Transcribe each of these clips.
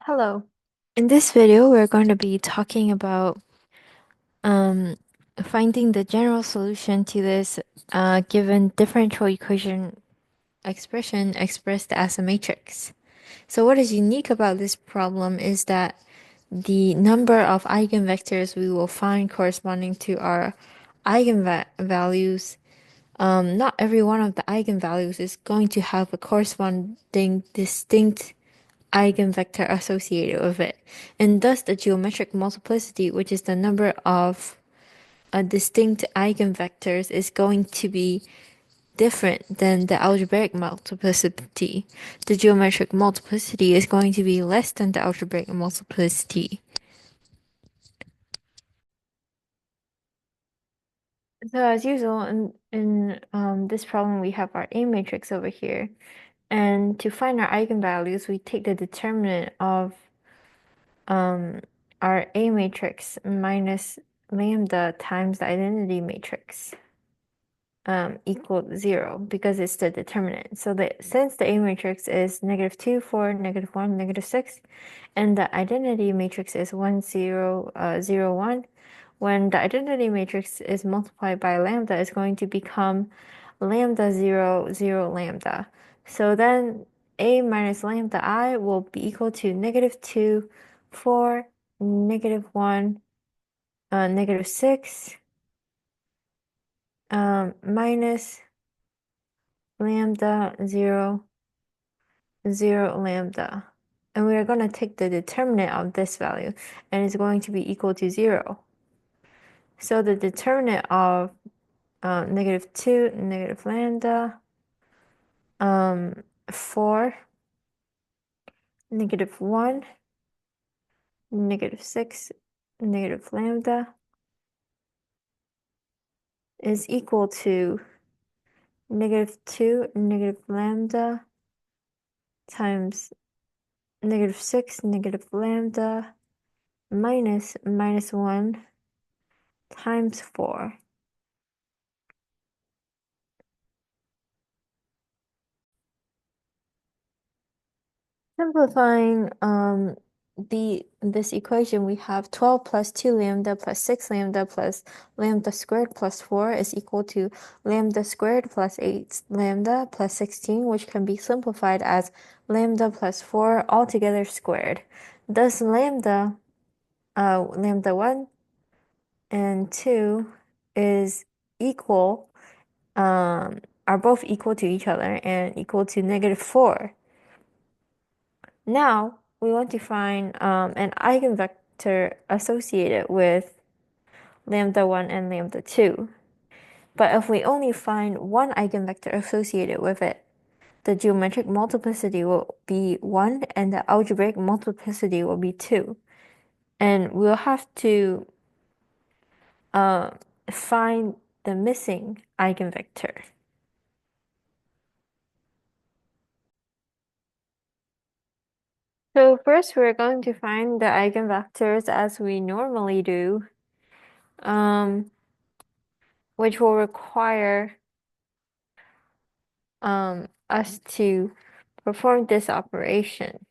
Hello. In this video, we're going to be talking about um, finding the general solution to this given differential equation expression expressed as a matrix. So what is unique about this problem is that the number of eigenvectors we will find corresponding to our eigenvalues, not every one of the eigenvalues is going to have a corresponding distinct eigenvector associated with it. And thus the geometric multiplicity, which is the number of distinct eigenvectors, is going to be different than the algebraic multiplicity. The geometric multiplicity is going to be less than the algebraic multiplicity. So as usual, in this problem, we have our A matrix over here. And to find our eigenvalues, we take the determinant of um, our A matrix minus lambda times the identity matrix equal 0 because it's the determinant. So since the A matrix is -2, 4, -1, -6, and the identity matrix is 1, 0, 0, 1, when the identity matrix is multiplied by lambda, it's going to become lambda 0, 0, lambda. So then A minus lambda I will be equal to -2, 4, -1, -6, minus lambda 0, 0, lambda. And we are going to take the determinant of this value, and it's going to be equal to 0. So the determinant of -2, negative lambda, 4, -1, -6, negative lambda is equal to -2, negative lambda times -6, negative lambda minus -1 times 4. Simplifying this equation, we have 12 plus 2 lambda plus 6 lambda plus lambda squared plus 4 is equal to lambda squared plus 8 lambda plus 16, which can be simplified as lambda plus 4 altogether squared. Thus lambda 1 and 2 is equal, are both equal to each other and equal to -4. Now we want to find an eigenvector associated with lambda 1 and lambda 2. But if we only find one eigenvector associated with it, the geometric multiplicity will be 1 and the algebraic multiplicity will be 2. And we'll have to find the missing eigenvector. So first we're going to find the eigenvectors as we normally do, which will require us to perform this operation.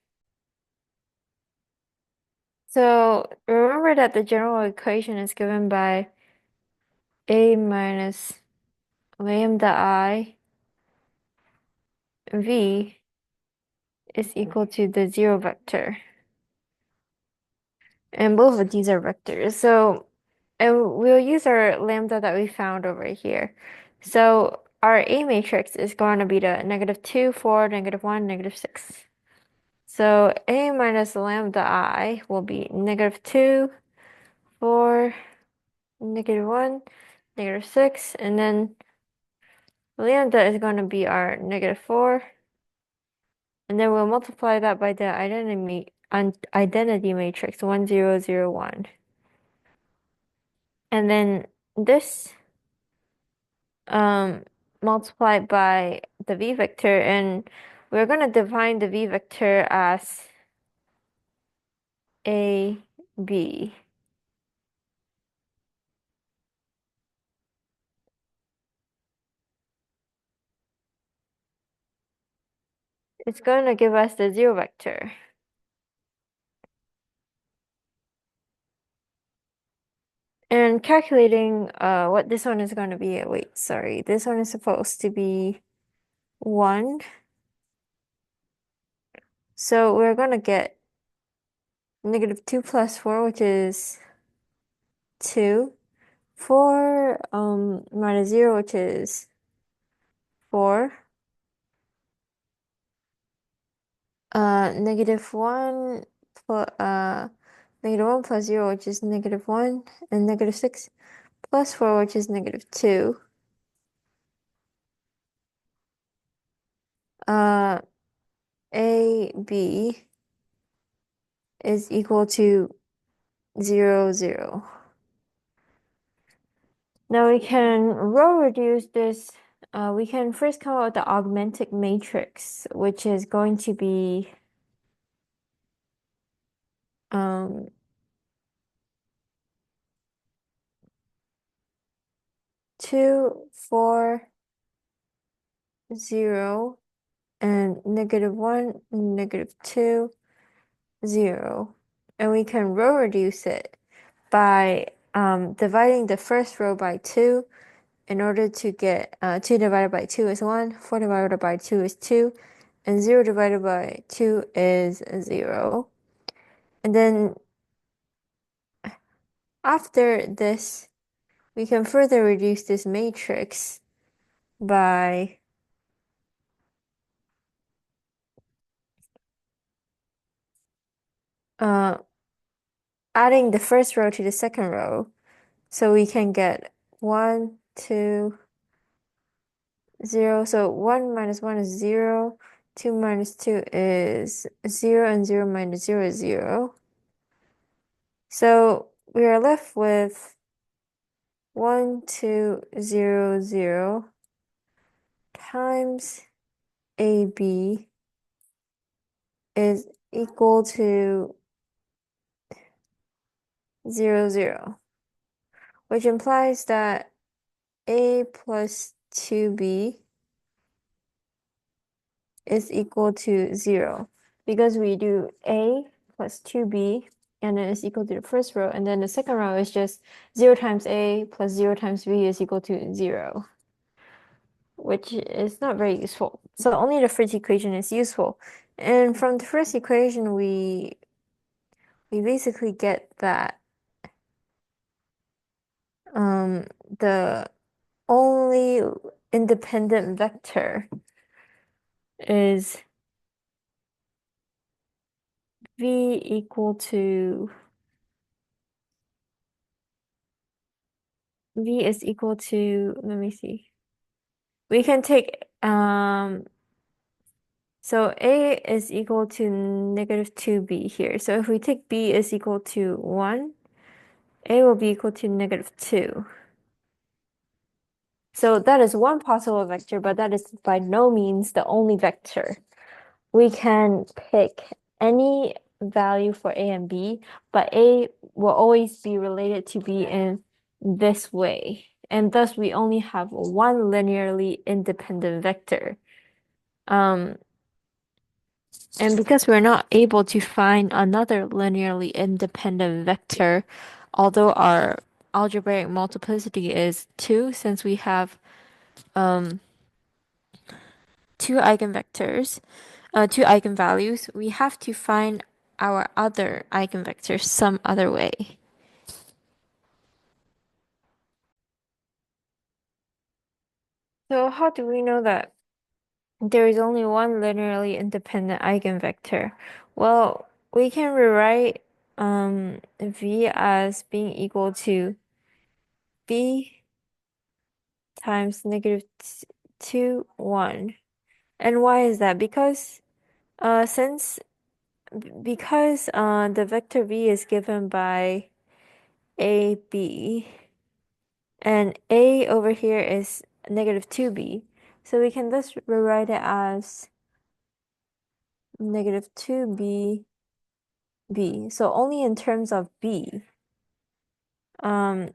So remember that the general equation is given by A minus lambda I V is equal to the 0 vector. And both of these are vectors. So, and we'll use our lambda that we found over here. So our A matrix is going to be the -2, 4, -1, -6. So A minus lambda I will be -2, 4, -1, -6, and then lambda is going to be our -4, and then we'll multiply that by the identity matrix 1, 0, 0, 1. And then this multiplied by the v vector, and we're going to define the v vector as a b. It's going to give us the 0 vector. And calculating what this one is going to be. Wait, sorry. This one is supposed to be 1. So we're going to get -2 plus 4, which is 2. 4 minus 0, which is 4. -1 plus -1 plus 0, which is -1, and -6 plus 4, which is -2. Uh, AB is equal to 0, 0. Now we can row reduce this. We can first come up with the augmented matrix, which is going to be 2, 4, 0, and -1, -2, 0. And we can row reduce it by dividing the first row by 2 in order to get 2 divided by 2 is 1, 4 divided by 2 is 2, and 0 divided by 2 is 0. And then after this, we can further reduce this matrix by adding the first row to the second row. So we can get 1, 2, 0. So 1 minus 1 is 0. 2 minus 2 is 0, and 0 minus 0 is 0. So we are left with 1, 2, 0, 0 times AB is equal to 0, 0, which implies that A plus 2B is equal to 0, because we do A plus 2B and then it's equal to the first row, and then the second row is just 0 times A plus 0 times B is equal to 0, which is not very useful. So only the first equation is useful. And from the first equation, we basically get that the only independent vector is V equal to V is equal to, let me see. We can take so A is equal to -2B here. So if we take B is equal to 1, A will be equal to -2. So that is one possible vector, but that is by no means the only vector. We can pick any value for A and B, but A will always be related to B in this way. And thus we only have one linearly independent vector. And because we're not able to find another linearly independent vector, although our algebraic multiplicity is 2, since we have two eigenvectors, two eigenvalues, we have to find our other eigenvectors some other way. So how do we know that there is only one linearly independent eigenvector? Well, we can rewrite V as being equal to B times -2, 1. And why is that? Because the vector V is given by AB, and A over here is -2B. So we can thus rewrite it as -2B, B. So only in terms of B. And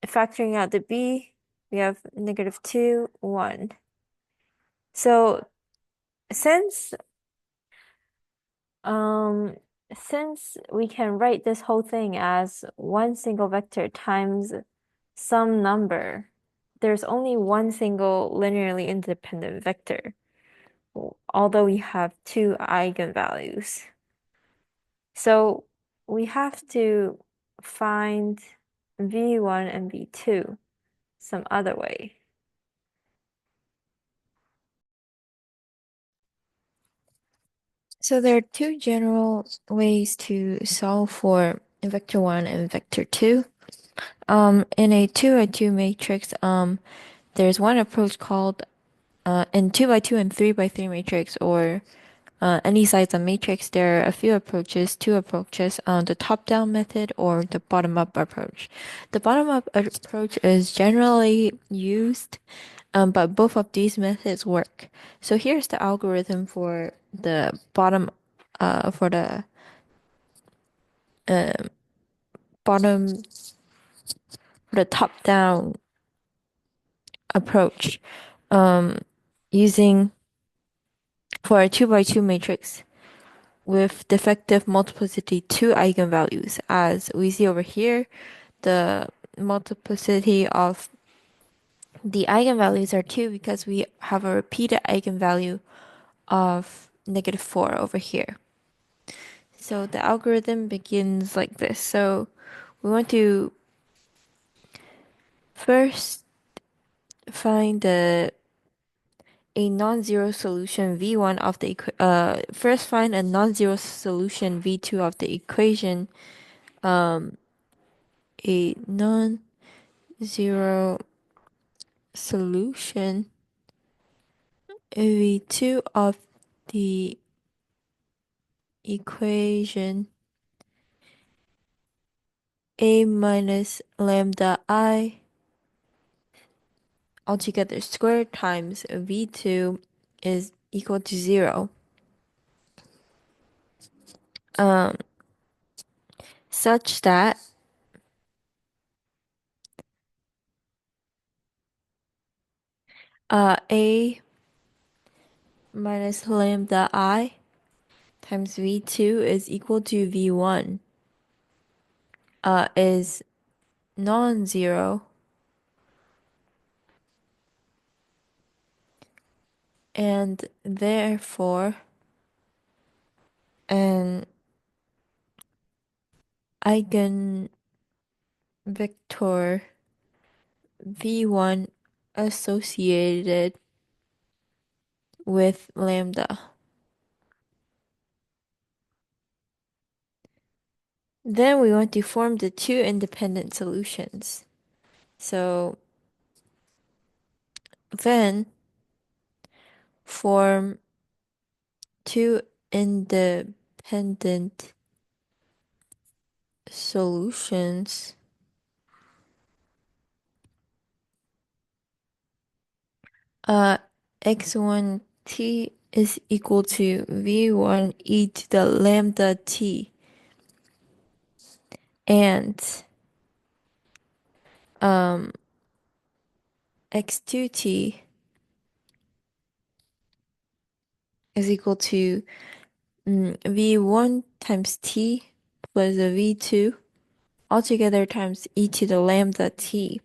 factoring out the B, we have -2, 1. So since since we can write this whole thing as one single vector times some number, there's only one single linearly independent vector, although we have two eigenvalues. So we have to find V1 and V2 some other way. So there are two general ways to solve for vector 1 and vector 2. In a 2 by 2 matrix, there's one approach called in 2 by 2 and 3 by 3 matrix, or any size of matrix, there are a few approaches, two approaches, the top-down method or the bottom-up approach. The bottom-up approach is generally used, but both of these methods work. So here's the algorithm for the for the uh, bottom, for the top-down approach, um, using for a 2 by 2 matrix with defective multiplicity two eigenvalues. As we see over here, the multiplicity of the eigenvalues are 2 because we have a repeated eigenvalue of -4 over here. So the algorithm begins like this. So we want to first find a non-zero solution V1 of the first find a non-zero solution V2 of the equation, a non-zero solution V2 of the equation a minus lambda I altogether squared times V2 is equal to 0. Um, Such that A minus lambda I times V2 is equal to V1 is non-zero, and therefore an eigenvector V1 associated with lambda. Then we want to form the two independent solutions. So then form two independent solutions uh x1t is equal to v1 e to the lambda t, and x2t is equal to v1 times t plus a v2 altogether times e to the lambda t.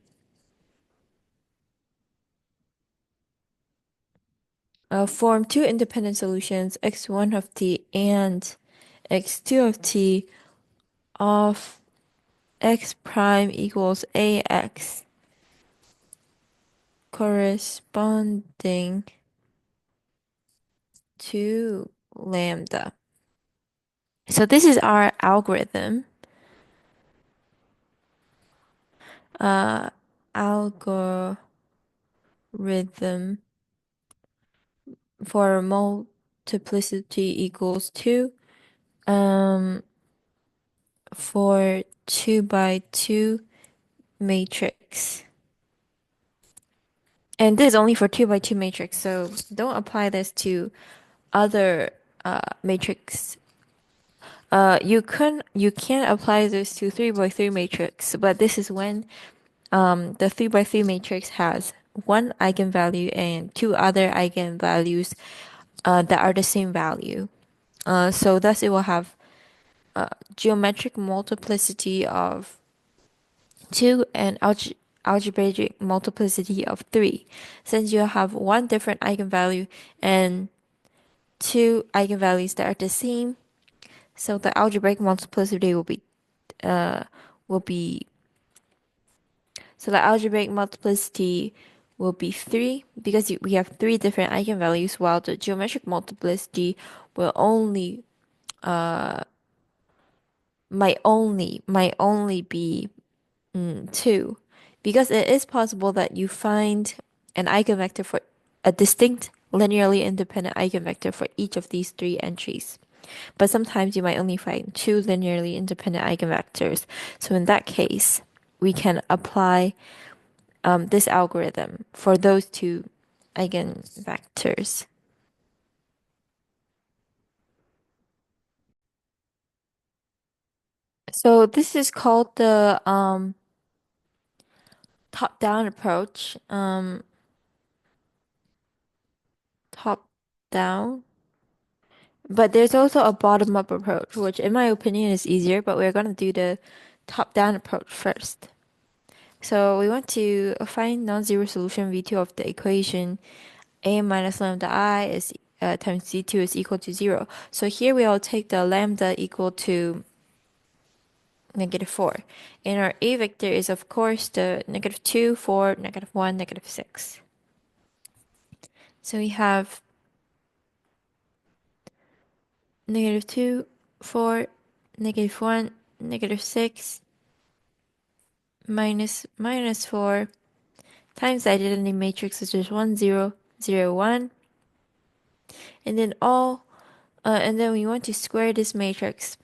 Form two independent solutions, x1 of t and x2 of t, of x prime equals ax, corresponding to lambda. So this is our algorithm. Uh, Algorithm for multiplicity equals 2. For 2 by 2 matrix. And this is only for 2 by 2 matrix, so don't apply this to other matrix. You can apply this to 3 by 3 matrix, but this is when the 3 by 3 matrix has one eigenvalue and two other eigenvalues that are the same value. So thus it will have geometric multiplicity of 2 and algebraic multiplicity of 3. Since you have one different eigenvalue and two eigenvalues that are the same, so the algebraic multiplicity uh will be so the algebraic multiplicity will be 3 because we have three different eigenvalues, while the geometric multiplicity will only might only be 2, because it is possible that you find an eigenvector for a distinct linearly independent eigenvector for each of these three entries. But sometimes you might only find two linearly independent eigenvectors. So in that case, we can apply this algorithm for those two eigenvectors. So this is called the top-down approach. Top-down. But there's also a bottom-up approach, which in my opinion is easier, but we're going to do the top-down approach first. So we want to find non-zero solution V2 of the equation a minus lambda I is times Z2 is equal to 0. So here we'll take the lambda equal to -4. And our A vector is of course the -2, 4, -1, -6. So we have -2, 4, -1, -6, -4 times the identity matrix, which is 1, 0, 0, 1. And then and then we want to square this matrix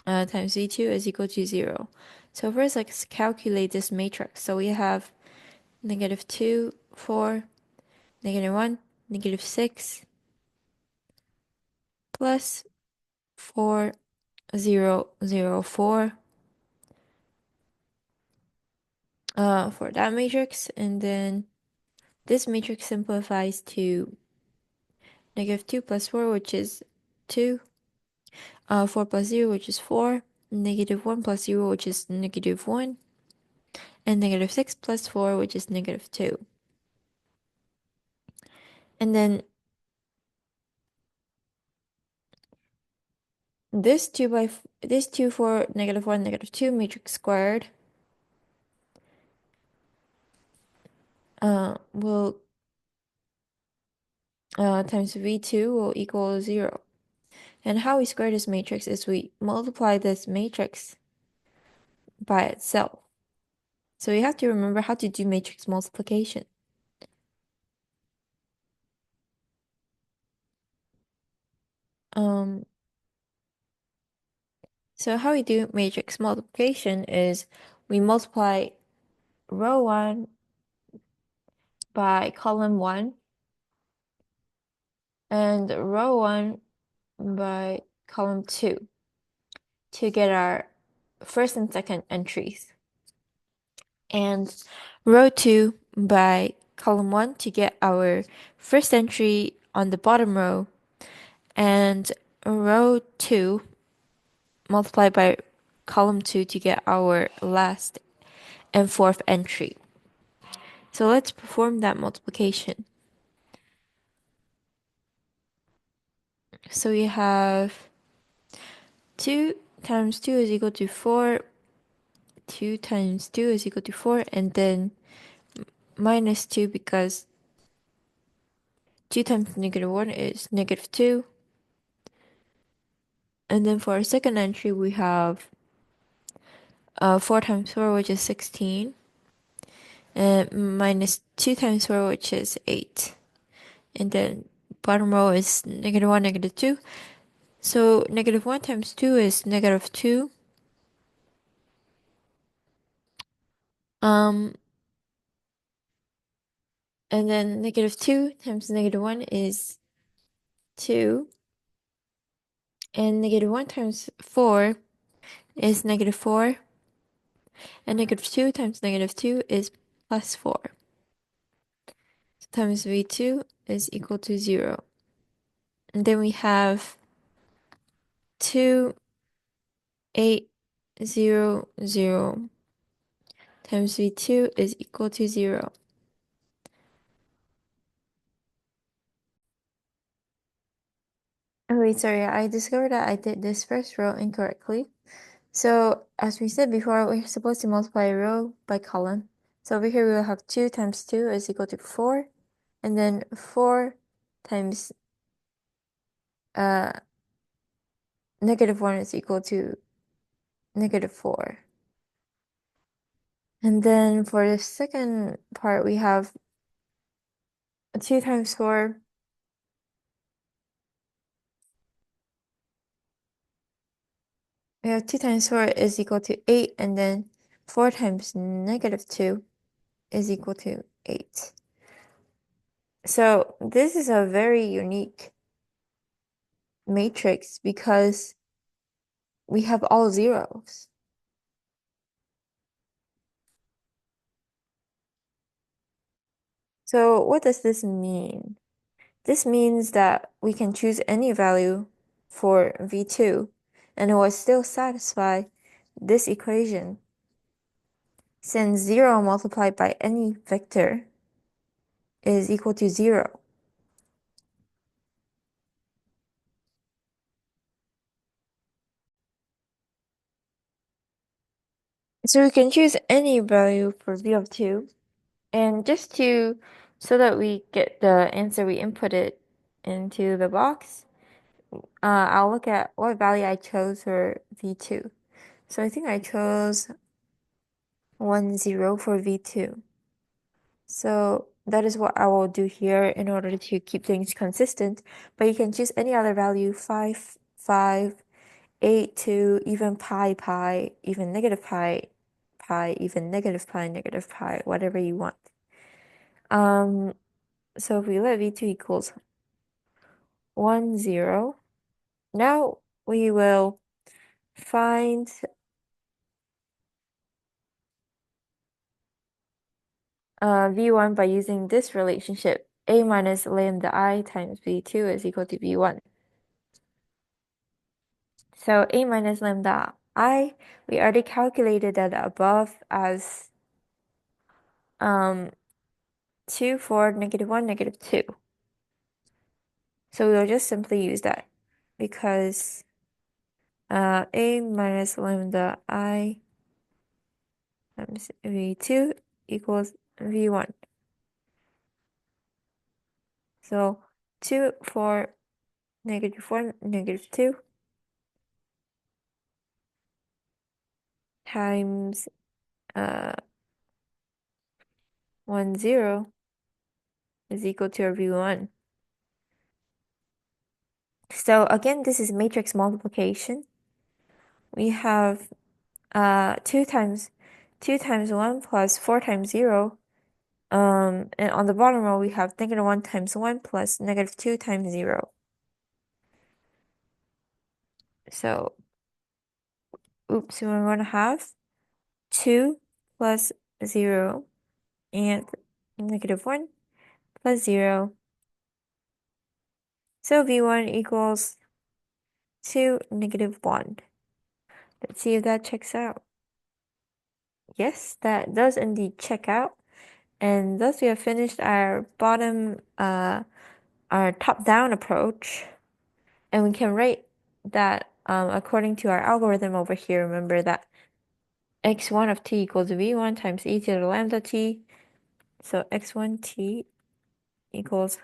times V2 is equal to 0. So first let's calculate this matrix. So we have -2, 4, -1, -6, plus 4, 0, 0, 4 for that matrix. And then this matrix simplifies to -2 plus 4, which is 2, 4 plus 0, which is 4, -1 plus 0, which is -1, and -6 plus 4, which is -2. And then this 2 for -1, -2 matrix squared will times V2 will equal 0. And how we square this matrix is we multiply this matrix by itself. So you have to remember how to do matrix multiplication. Um, so how we do matrix multiplication is we multiply row 1 by column 1 and row 1 by column 2 to get our first and second entries, and row 2 by column 1 to get our first entry on the bottom row, and row 2 multiplied by column 2 to get our last and fourth entry. So let's perform that multiplication. So we have 2 times 2 is equal to 4, 2 times 2 is equal to 4, and then minus 2 because 2 times -1 is -2. And then for our second entry, we have 4 times 4, which is 16, and minus 2 times 4, which is 8. And then bottom row is -1, -2. So -1 times 2 is -2. Um, and then -2 times -1 is 2. And -1 times 4 is -4. And -2 times -2 is plus 4. So times V2 is equal to 0. And then we have 2 8, 0, 0 times V2 is equal to 0. Oh wait, sorry, I discovered that I did this first row incorrectly. So as we said before, we're supposed to multiply a row by column. So over here we will have 2 times 2 is equal to 4. And then 4 times uh, -1 is equal to -4. And then for the second part, we have 2 times 4. We have 2 times 4 is equal to 8. And then 4 times -2 is equal to 8. So this is a very unique matrix because we have all zeros. So what does this mean? This means that we can choose any value for V2 and it will still satisfy this equation since 0 multiplied by any vector is equal to 0. So we can choose any value for V of 2. And just so that we get the answer we inputted into the box, I'll look at what value I chose for V2. So I think I chose 1, 0 for V2. So that is what I will do here in order to keep things consistent. But you can choose any other value, 5, 5, 8, 2, even pi, even negative pi, even negative pi, whatever you want. So if we let V2 equals 1, 0, now we will find V1 by using this relationship. A minus lambda I times V2 is equal to V1. So A minus lambda I, we already calculated that above as 2 for -1, -2. So we'll just simply use that because A minus lambda I times V2 equals V1. So 2 for -1, -2 times 1, 0 is equal to our V1. So again, this is matrix multiplication. We have 2 times 1 plus 4 times 0. And on the bottom row, we have -1 times 1 plus -2 times 0. So, oops, we're going to have 2 plus 0 and -1 plus 0. So V1 equals 2, -1. Let's see if that checks out. Yes, that does indeed check out. And thus we have finished our our top-down approach. And we can write that according to our algorithm over here. Remember that x1 of t equals v1 times e to the lambda t. So x1 t equals,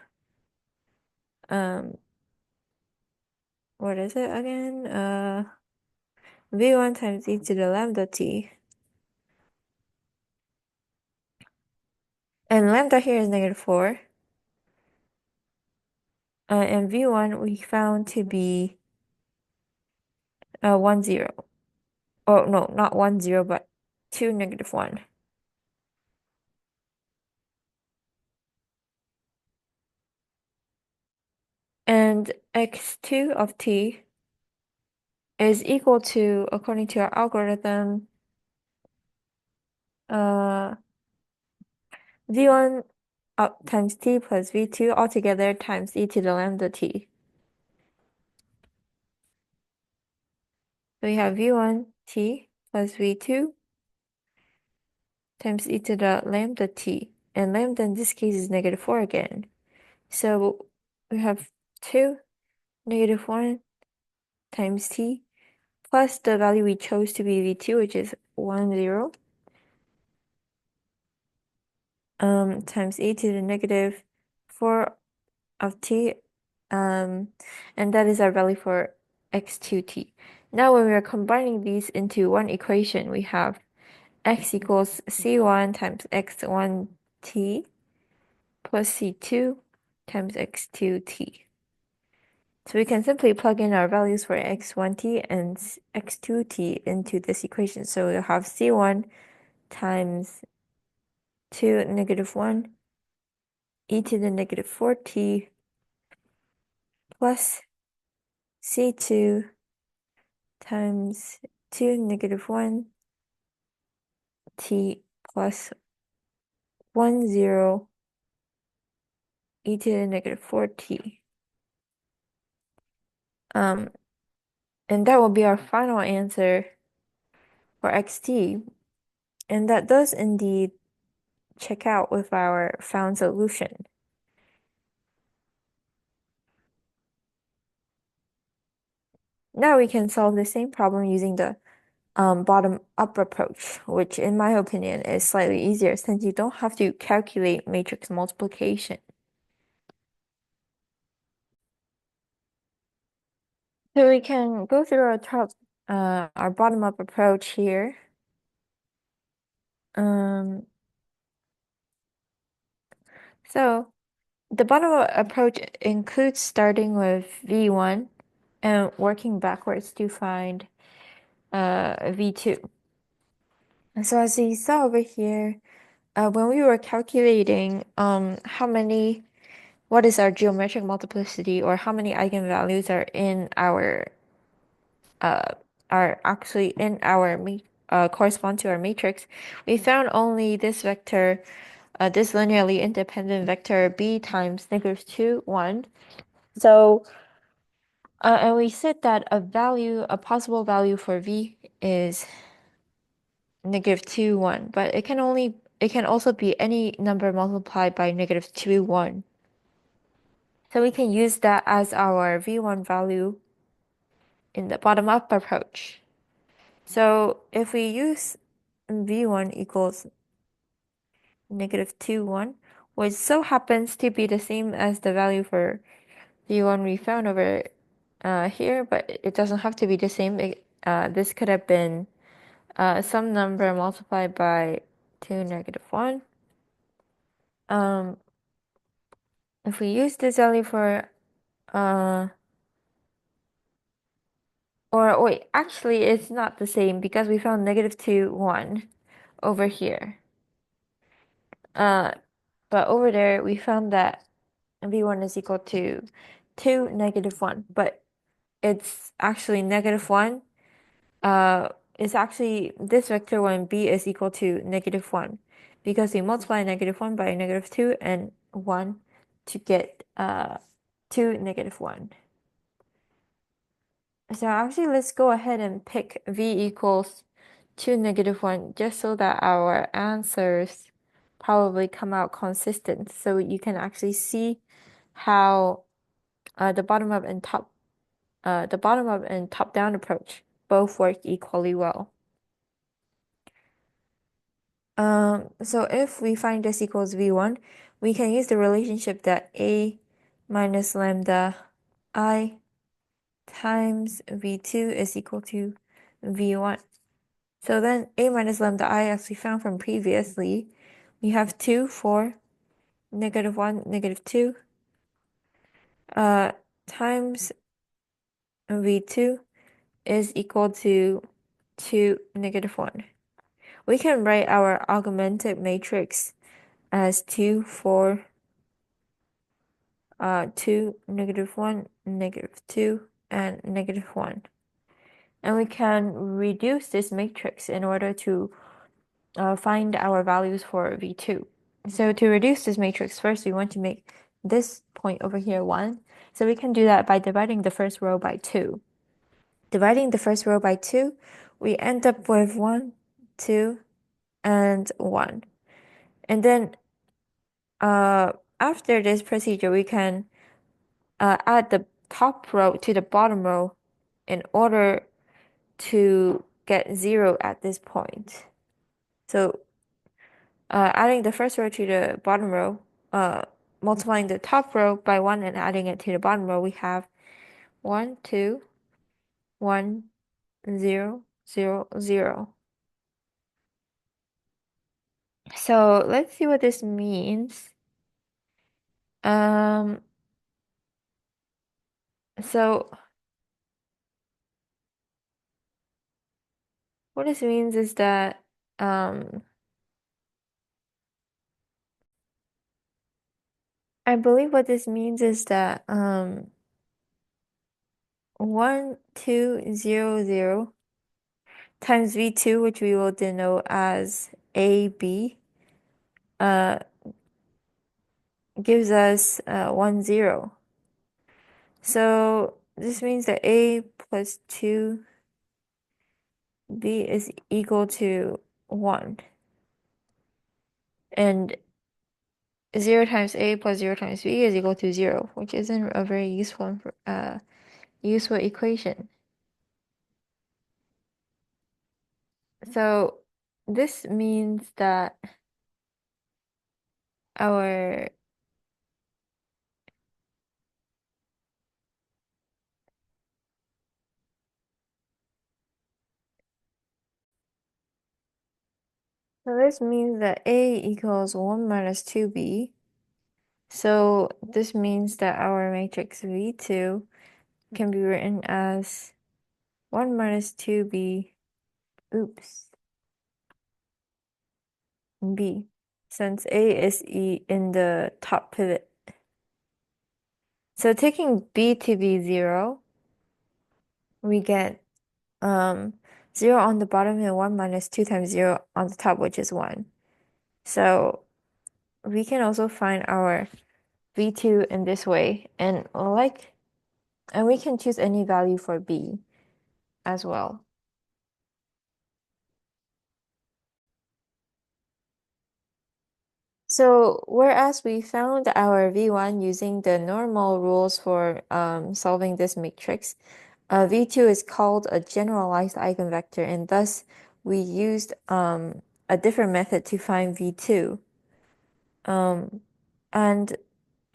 what is it again? V1 times e to the lambda t. And lambda here is -4. And V1 we found to be 1, 0. Oh, no, not 1, 0, but 2, -1. And x2 of t is equal to, according to our algorithm, v1 times t plus v2 altogether times e to the lambda t. we have v1t plus v2 times e to the lambda t. And lambda in this case is -4 again. So we have 2 -1 times t plus the value we chose to be v2, which is 1, 0, times e to the -4 of t, and that is our value for x2t. Now when we are combining these into one equation, we have x equals c1 times x1t plus c2 times x2t. So we can simply plug in our values for x1t and x2t into this equation. So we'll have c1 times 2 -1 e to the -4t plus c2 times 2 -1 t plus 1, 0 e to the -4t. And that will be our final answer for xt. And that does indeed check out with our found solution. Now we can solve the same problem using the bottom-up approach, which in my opinion is slightly easier since you don't have to calculate matrix multiplication. So we can go through our bottom-up approach here. So the bottom-up approach includes starting with V1 and working backwards to find V2. And so as you saw over here, when we were calculating what is our geometric multiplicity or how many eigenvalues are actually in our correspond to our matrix, we found only this vector, this linearly independent vector b times -2, 1. So, and we said that a possible value for v is -2, 1, but it can also be any number multiplied by -2, 1. So we can use that as our v1 value in the bottom-up approach. So if we use v1 equals -2, 1, which so happens to be the same as the value for v1 we found over here, but it doesn't have to be the same. This could have been some number multiplied by 2, -1. If we use this value for or wait, actually it's not the same because we found -2, 1 over here. But over there we found that v1 is equal to 2, -1, but it's actually -1. It's actually this vector when b is equal to -1 because we multiply -1 by -2 and 1 to get 2, -1. So actually let's go ahead and pick v equals 2, -1 just so that our answers probably come out consistent. So you can actually see how the bottom up and top down approach both work equally well. So if we find this equals v1, we can use the relationship that a minus lambda I times v2 is equal to v1. So then a minus lambda I, as we found from previously, we have 2 for -1, -2 times v2 is equal to 2, -1. We can write our augmented matrix as 2 for 2, -1, -2, and -1. And we can reduce this matrix in order to find our values for v2. So to reduce this matrix, first we want to make this point over here 1. So we can do that by dividing the first row by 2. Dividing the first row by 2, we end up with 1, 2, and 1. And then after this procedure, we can add the top row to the bottom row in order to get 0 at this point. So adding the first row to the bottom row, multiplying the top row by 1 and adding it to the bottom row, we have 1, 2, 1, 0, 0, 0. So let's see what this means. Um, so what this means is that I believe what this means is that 1, 2, 0, 0 times V2, which we will denote as AB, uh, gives us 1, 0. So this means that A plus 2B is equal to 1. And 0 times A plus 0 times B is equal to 0, which isn't a very useful equation. So this means that our so this means that A equals 1 minus 2B. So this means that our matrix V2 can be written as 1 minus 2B, B, since A is in the top pivot. So taking B to be 0, we get 0 on the bottom and 1 minus 2 times 0 on the top, which is 1. So we can also find our V2 in this way, and we can choose any value for B as well. So whereas we found our V1 using the normal rules for solving this matrix, V2 is called a generalized eigenvector, and thus we used a different method to find V2. And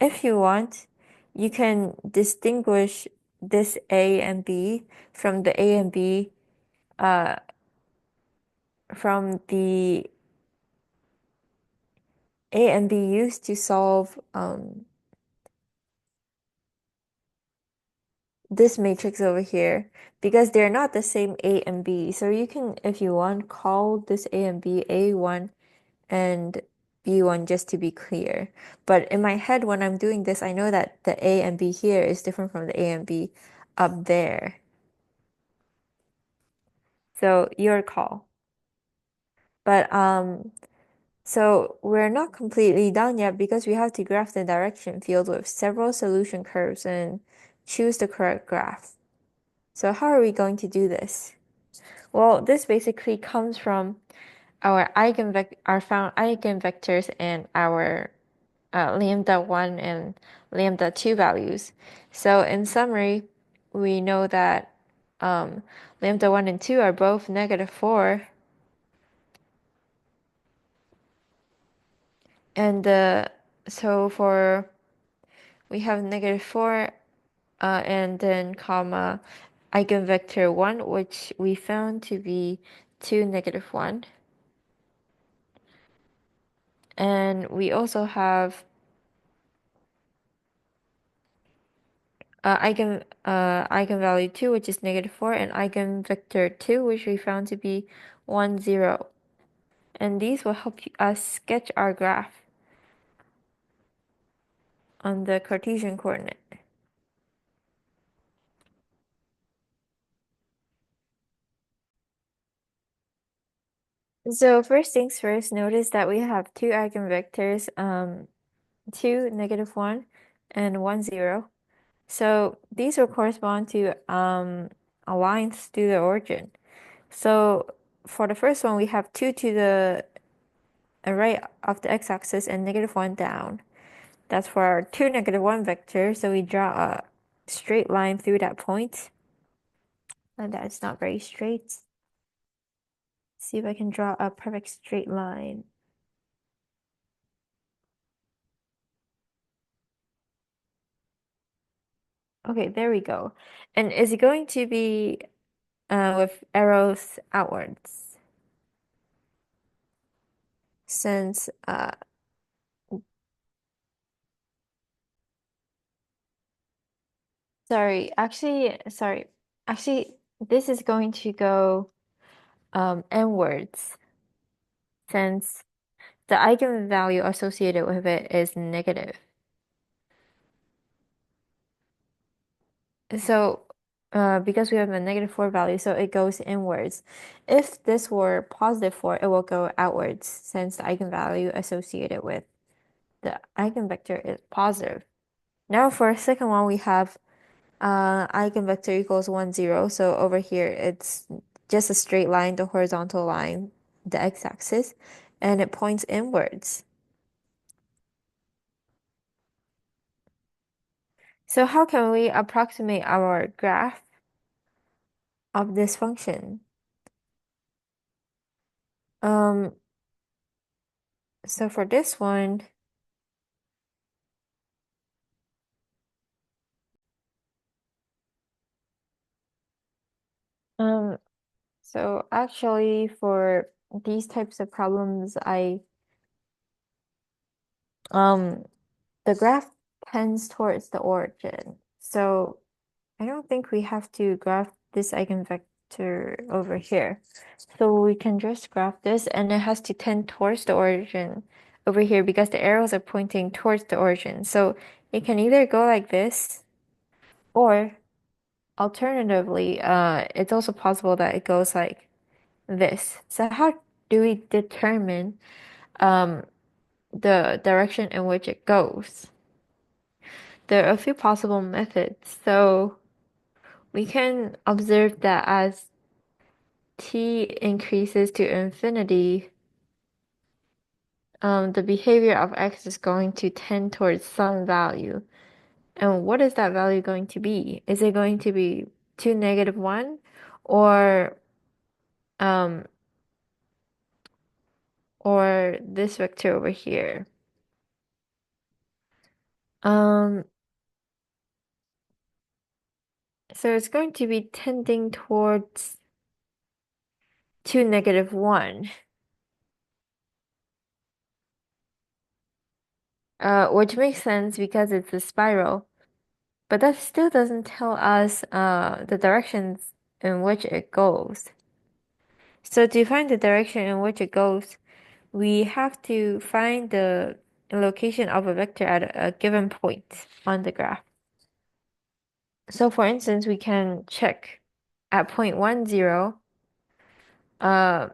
if you want, you can distinguish this A and B from the A and B from the A and B used to solve this matrix over here, because they're not the same A and B. So you can, if you want, call this A and B A1 and B1 just to be clear. But in my head, when I'm doing this, I know that the A and B here is different from the A and B up there. So your call. But so we're not completely done yet because we have to graph the direction field with several solution curves and choose the correct graph. So how are we going to do this? Well, this basically comes from our found eigenvectors and our lambda 1 and lambda 2 values. So in summary, we know that lambda 1 and 2 are both -4, and so for we have -4 and then comma eigenvector 1, which we found to be 2, -1. And we also have eigenvalue 2, which is -4, and eigenvector 2, which we found to be 1, 0. And these will help us sketch our graph on the Cartesian coordinate. So first things first, notice that we have two eigenvectors, 2, -1, and 1, 0. So these will correspond to lines to the origin. So for the first one, we have 2 to the right of the x-axis and -1 down. That's for our 2, -1 vector. So we draw a straight line through that point. And that's not very straight. See if I can draw a perfect straight line. Okay, there we go. And is it going to be with arrows outwards? Since sorry. Actually, this is going to go inwards since the eigenvalue associated with it is negative. So because we have a -4 value, so it goes inwards. If this were +4, it will go outwards since the eigenvalue associated with the eigenvector is positive. Now for a second one, we have eigenvector equals 1, 0. So over here, it's just a straight line, the horizontal line, the x-axis, and it points inwards. So how can we approximate our graph of this function? Um, so for this one, um, so actually for these types of problems, um the graph tends towards the origin. So I don't think we have to graph this eigenvector over here. So we can just graph this and it has to tend towards the origin over here because the arrows are pointing towards the origin. So it can either go like this or alternatively, it's also possible that it goes like this. So how do we determine um, the direction in which it goes? There are a few possible methods. So we can observe that as t increases to infinity, the behavior of x is going to tend towards some value. And what is that value going to be? Is it going to be 2, -1 or um or this vector over here? Um, so it's going to be tending towards 2, -1, which makes sense because it's a spiral. But that still doesn't tell us the directions in which it goes. So to find the direction in which it goes, we have to find the location of a vector at a given point on the graph. So for instance, we can check at point 1, 0, uh,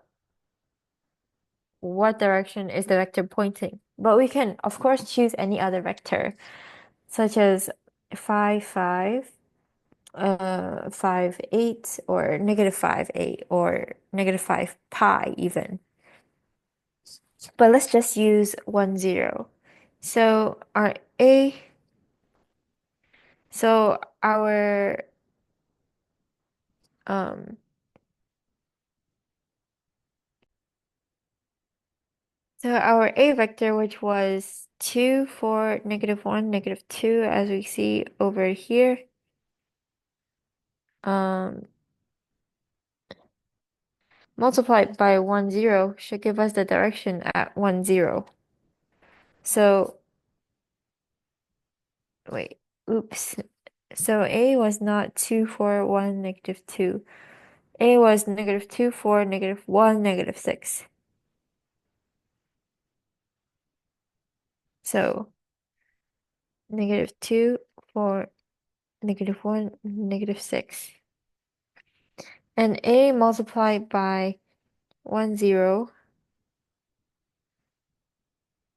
what direction is the vector pointing. But we can, of course, choose any other vector, such as 5, 5, 5, 8, or -5, 8, or -5 pi even. But let's just use 1, 0. So our A, so our um so our A vector, which was 2, 4, -1, -2, as we see over here, um multiplied by 1, 0 should give us the direction at 1, 0. So wait, oops. So A was not 2, 4, 1, -2. A was -2, 4, -1, -6. So -2, 4, -1, -6. And A multiplied by 1, 0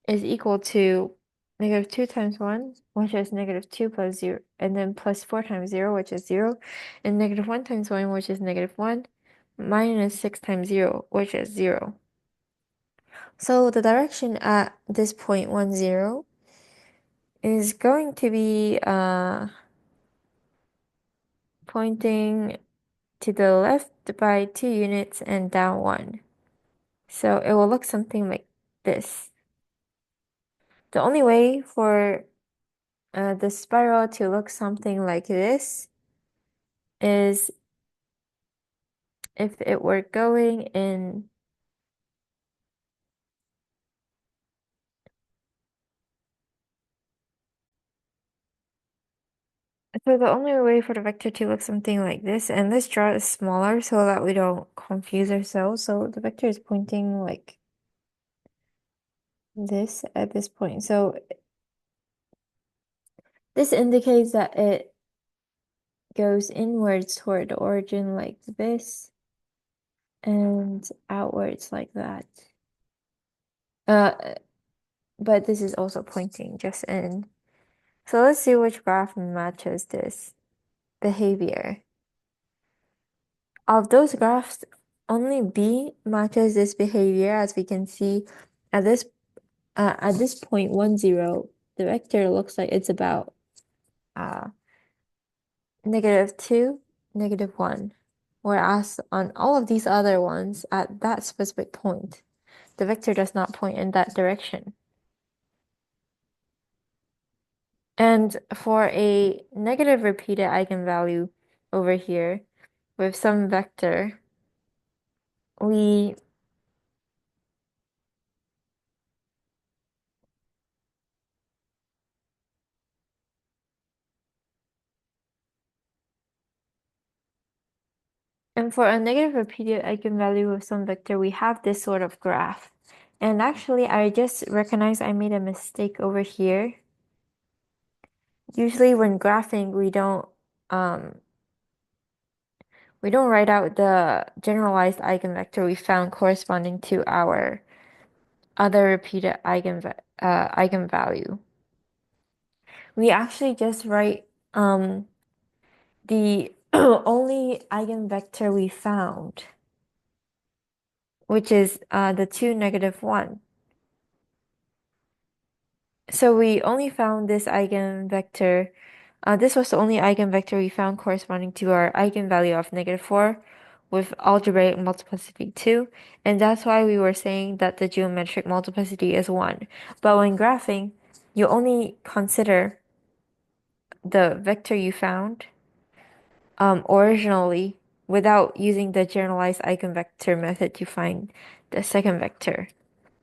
is equal to negative 2 times 1, which is negative 2 plus 0, and then plus 4 times 0, which is 0, and negative 1 times 1, which is negative 1, minus 6 times 0, which is 0. So the direction at this point 1, 0 is going to be pointing to the left by 2 units and down 1. So it will look something like this. The only way for the spiral to look something like this is if it were going in. So the only way for the vector to look something like this, and this chart is smaller so that we don't confuse ourselves. So the vector is pointing like this at this point. So this indicates that it goes inwards toward the origin like this and outwards like that. Uh, but this is also pointing just in. So let's see which graph matches this behavior. Of those graphs, only B matches this behavior, as we can see at this point 1, 0, the vector looks like it's about negative 2, negative 1. Whereas on all of these other ones, at that specific point, the vector does not point in that direction. And for a negative repeated eigenvalue over here with some vector, we and for a negative repeated eigenvalue with some vector, we have this sort of graph. And actually, I just recognized I made a mistake over here. Usually when graphing, we don't write out the generalized eigenvector we found corresponding to our other repeated eigenvalue. We actually just write the only eigenvector we found, which is the 2, negative 1. So we only found this eigenvector. This was the only eigenvector we found corresponding to our eigenvalue of negative 4 with algebraic multiplicity 2. And that's why we were saying that the geometric multiplicity is 1. But when graphing, you only consider the vector you found originally without using the generalized eigenvector method to find the second vector.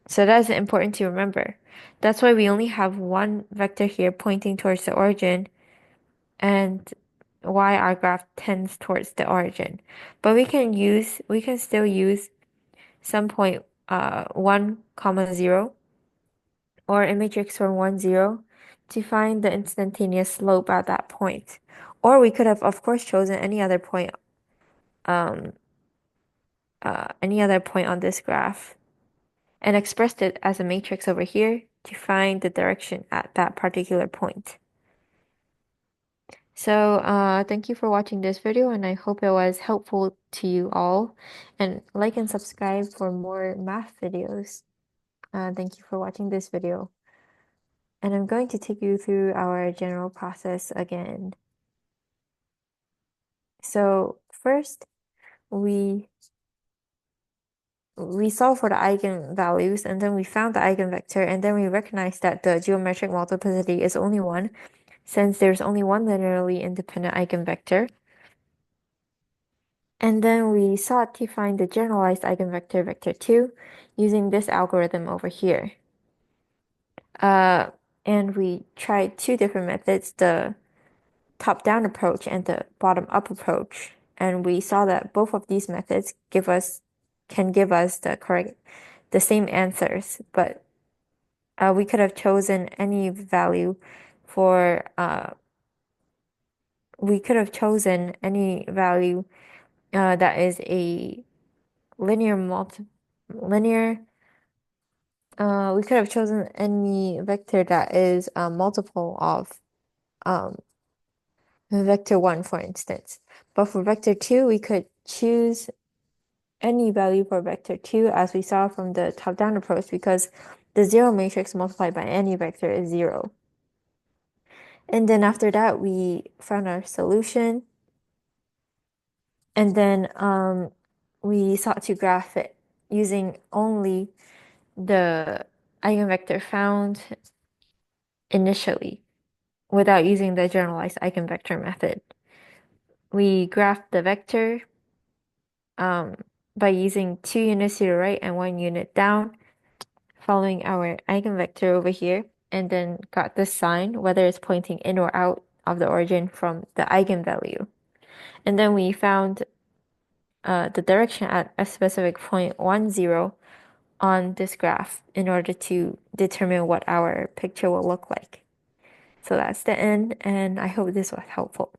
So that's important to remember. That's why we only have one vector here pointing towards the origin and why our graph tends towards the origin. But we can still use some point 1 comma 0 or a matrix from 1 0 to find the instantaneous slope at that point. Or we could have of course chosen um any other point on this graph and expressed it as a matrix over here to find the direction at that particular point. So thank you for watching this video and I hope it was helpful to you all. And like and subscribe for more math videos. Thank you for watching this video. And I'm going to take you through our general process again. So first, we solve for the eigenvalues and then we found the eigenvector and then we recognized that the geometric multiplicity is only 1 since there's only one linearly independent eigenvector. And then we sought to find the generalized eigenvector vector 2 using this algorithm over here. And we tried two different methods, the top-down approach and the bottom-up approach. And we saw that both of these methods can give us the same answers, but we could have chosen any value for that is a linear We could have chosen any vector that is a multiple of um, vector 1, for instance. But for vector 2, we could choose any value for vector 2 as we saw from the top-down approach because the zero matrix multiplied by any vector is 0. And then after that, we found our solution. And then we sought to graph it using only the eigenvector found initially without using the generalized eigenvector method. We graphed the vector um, by using 2 units to the right and 1 unit down, following our eigenvector over here, and then got the sign, whether it's pointing in or out of the origin from the eigenvalue. And then we found the direction at a specific point 1, 0 on this graph in order to determine what our picture will look like. So that's the end, and I hope this was helpful.